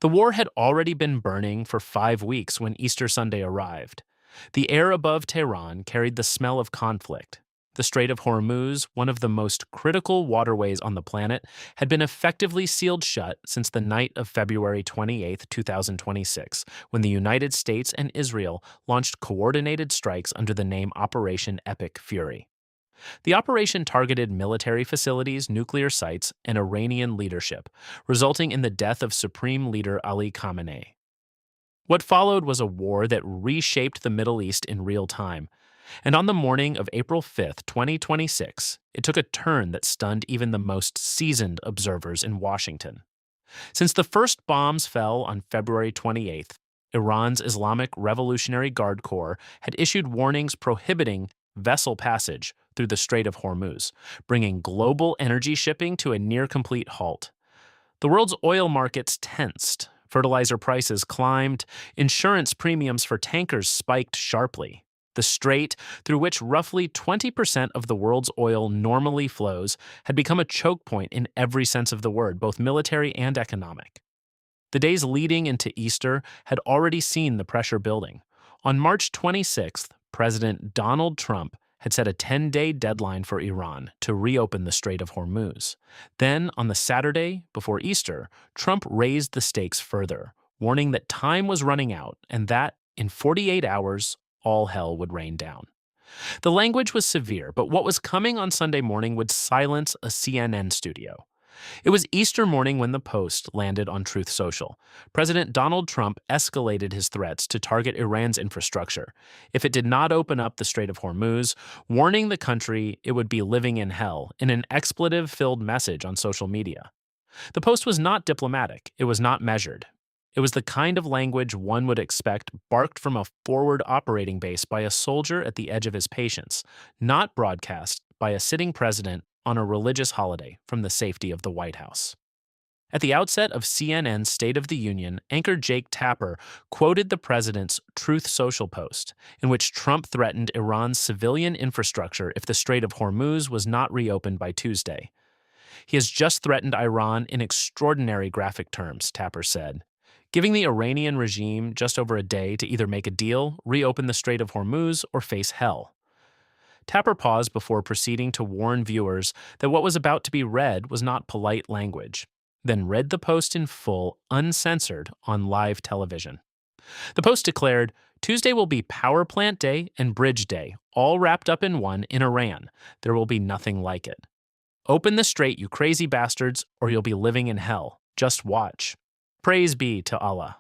The war had already been burning for 5 weeks when Easter Sunday arrived. The air above Tehran carried the smell of conflict. The Strait of Hormuz, one of the most critical waterways on the planet, had been effectively sealed shut since the night of February 28, 2026, when the United States and Israel launched coordinated strikes under the name Operation Epic Fury. The operation targeted military facilities, nuclear sites, and Iranian leadership, resulting in the death of Supreme Leader Ali Khamenei. What followed was a war that reshaped the Middle East in real time. And on the morning of April 5, 2026, it took a turn that stunned even the most seasoned observers in Washington. Since the first bombs fell on February 28th, Iran's Islamic Revolutionary Guard Corps had issued warnings prohibiting vessel passage through the Strait of Hormuz, bringing global energy shipping to a near-complete halt. The world's oil markets tensed, fertilizer prices climbed, insurance premiums for tankers spiked sharply. The strait, through which roughly 20% of the world's oil normally flows, had become a choke point in every sense of the word, both military and economic. The days leading into Easter had already seen the pressure building. On March 26th, President Donald Trump had set a 10-day deadline for Iran to reopen the Strait of Hormuz. Then, on the Saturday before Easter, Trump raised the stakes further, warning that time was running out and that, in 48 hours, all hell would rain down. The language was severe, but what was coming on Sunday morning would silence a CNN studio. It was Easter morning when the Post landed on Truth Social. President Donald Trump escalated his threats to target Iran's infrastructure if it did not open up the Strait of Hormuz, warning the country it would be living in hell in an expletive-filled message on social media. The Post was not diplomatic. It was not measured. It was the kind of language one would expect barked from a forward operating base by a soldier at the edge of his patience, not broadcast by a sitting president on a religious holiday from the safety of the White House. At the outset of CNN's State of the Union, anchor Jake Tapper quoted the president's Truth Social post, in which Trump threatened Iran's civilian infrastructure if the Strait of Hormuz was not reopened by Tuesday. He has just threatened Iran in extraordinary graphic terms, Tapper said, giving the Iranian regime just over a day to either make a deal, reopen the Strait of Hormuz, or face hell. Tapper paused before proceeding to warn viewers that what was about to be read was not polite language, then read the post in full, uncensored, on live television. The Post declared, "Tuesday will be Power Plant Day and Bridge Day, all wrapped up in one in Iran. There will be nothing like it. Open the strait, you crazy bastards, or you'll be living in hell. Just watch. Praise be to Allah."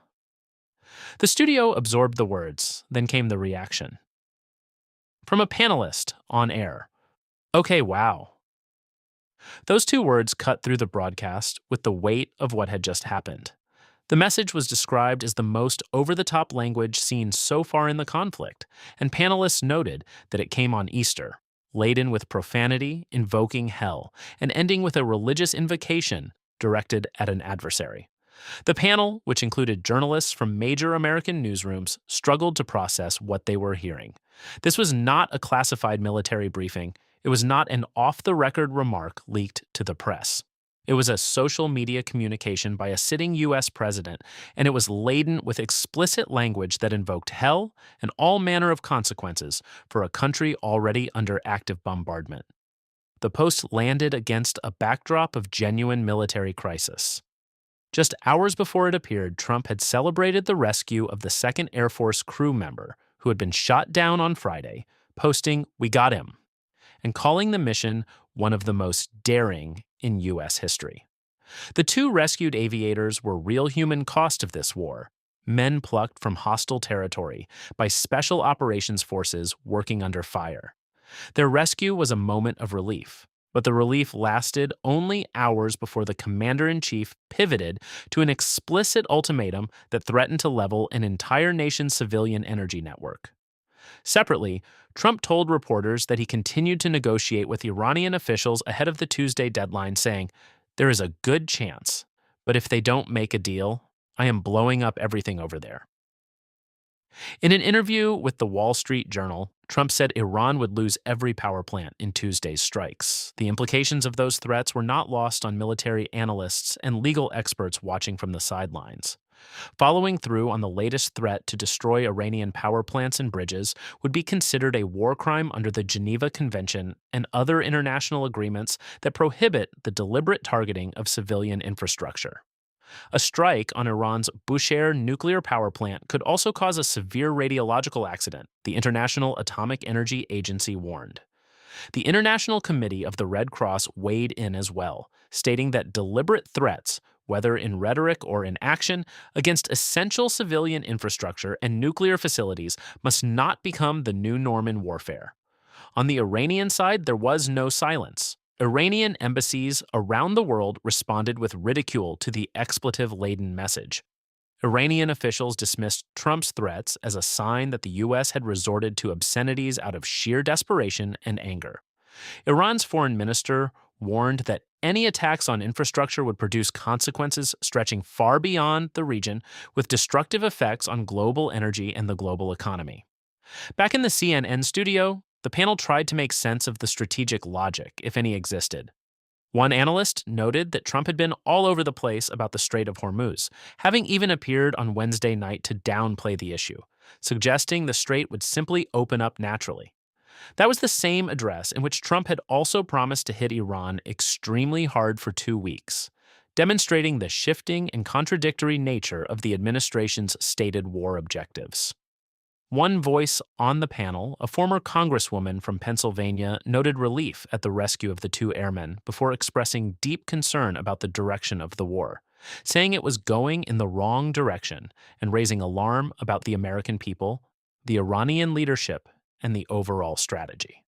The studio absorbed the words, then came the reaction. From a panelist on air. "Okay, wow." Those two words cut through the broadcast with the weight of what had just happened. The message was described as the most over-the-top language seen so far in the conflict, and panelists noted that it came on Easter, laden with profanity, invoking hell, and ending with a religious invocation directed at an adversary. The panel, which included journalists from major American newsrooms, struggled to process what they were hearing. This was not a classified military briefing. It was not an off-the-record remark leaked to the press. It was a social media communication by a sitting U.S. president, and it was laden with explicit language that invoked hell and all manner of consequences for a country already under active bombardment. The Post landed against a backdrop of genuine military crisis. Just hours before it appeared, Trump had celebrated the rescue of the 2nd Air Force crew member who had been shot down on Friday, posting, "We got him," and calling the mission one of the most daring in U.S. history. The two rescued aviators were real human cost of this war, men plucked from hostile territory by special operations forces working under fire. Their rescue was a moment of relief, but the relief lasted only hours before the commander-in-chief pivoted to an explicit ultimatum that threatened to level an entire nation's civilian energy network. Separately, Trump told reporters that he continued to negotiate with Iranian officials ahead of the Tuesday deadline, saying, "There is a good chance, but if they don't make a deal, I am blowing up everything over there." In an interview with the Wall Street Journal, Trump said Iran would lose every power plant in Tuesday's strikes. The implications of those threats were not lost on military analysts and legal experts watching from the sidelines. Following through on the latest threat to destroy Iranian power plants and bridges would be considered a war crime under the Geneva Convention and other international agreements that prohibit the deliberate targeting of civilian infrastructure. A strike on Iran's Bushehr nuclear power plant could also cause a severe radiological accident, the International Atomic Energy Agency warned. The International Committee of the Red Cross weighed in as well, stating that deliberate threats, whether in rhetoric or in action, against essential civilian infrastructure and nuclear facilities must not become the new norm in warfare. On the Iranian side, there was no silence. Iranian embassies around the world responded with ridicule to the expletive-laden message. Iranian officials dismissed Trump's threats as a sign that the U.S. had resorted to obscenities out of sheer desperation and anger. Iran's foreign minister warned that any attacks on infrastructure would produce consequences stretching far beyond the region, with destructive effects on global energy and the global economy. Back in the CNN studio, the panel tried to make sense of the strategic logic, if any existed. One analyst noted that Trump had been all over the place about the Strait of Hormuz, having even appeared on Wednesday night to downplay the issue, suggesting the strait would simply open up naturally. That was the same address in which Trump had also promised to hit Iran extremely hard for 2 weeks, demonstrating the shifting and contradictory nature of the administration's stated war objectives. One voice on the panel, a former congresswoman from Pennsylvania, noted relief at the rescue of the 2 airmen before expressing deep concern about the direction of the war, saying it was going in the wrong direction and raising alarm about the American people, the Iranian leadership, and the overall strategy.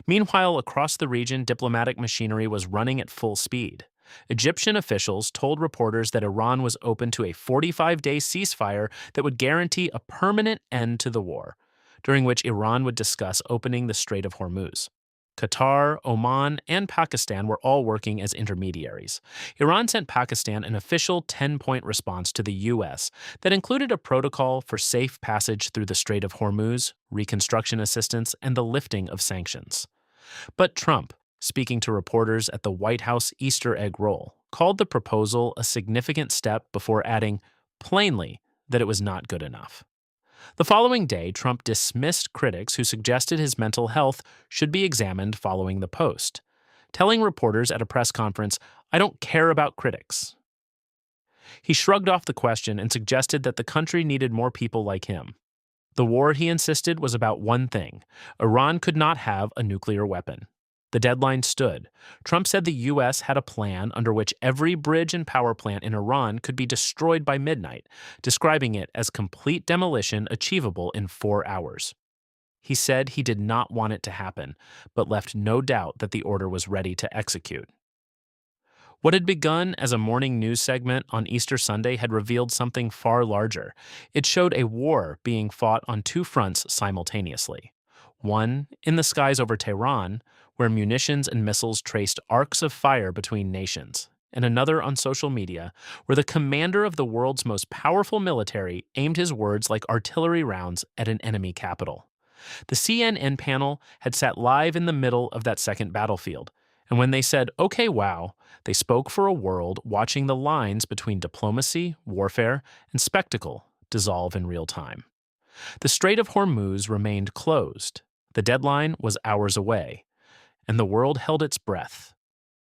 Meanwhile, across the region, diplomatic machinery was running at full speed. Egyptian officials told reporters that Iran was open to a 45-day ceasefire that would guarantee a permanent end to the war, during which Iran would discuss opening the Strait of Hormuz. Qatar, Oman, and Pakistan were all working as intermediaries. Iran sent Pakistan an official 10-point response to the U.S. that included a protocol for safe passage through the Strait of Hormuz, reconstruction assistance, and the lifting of sanctions. But Trump, speaking to reporters at the White House Easter egg roll, called the proposal a significant step before adding, plainly, that it was not good enough. The following day, Trump dismissed critics who suggested his mental health should be examined following the post, telling reporters at a press conference, "I don't care about critics." He shrugged off the question and suggested that the country needed more people like him. The war, he insisted, was about one thing: Iran could not have a nuclear weapon. The deadline stood. Trump said the U.S. had a plan under which every bridge and power plant in Iran could be destroyed by midnight, describing it as complete demolition achievable in 4 hours. He said he did not want it to happen, but left no doubt that the order was ready to execute. What had begun as a morning news segment on Easter Sunday had revealed something far larger. It showed a war being fought on 2 fronts simultaneously. One, in the skies over Tehran, where munitions and missiles traced arcs of fire between nations, and another on social media, where the commander of the world's most powerful military aimed his words like artillery rounds at an enemy capital. The CNN panel had sat live in the middle of that second battlefield, and when they said, "Okay, wow," they spoke for a world watching the lines between diplomacy, warfare, and spectacle dissolve in real time. The Strait of Hormuz remained closed. The deadline was hours away, and the world held its breath,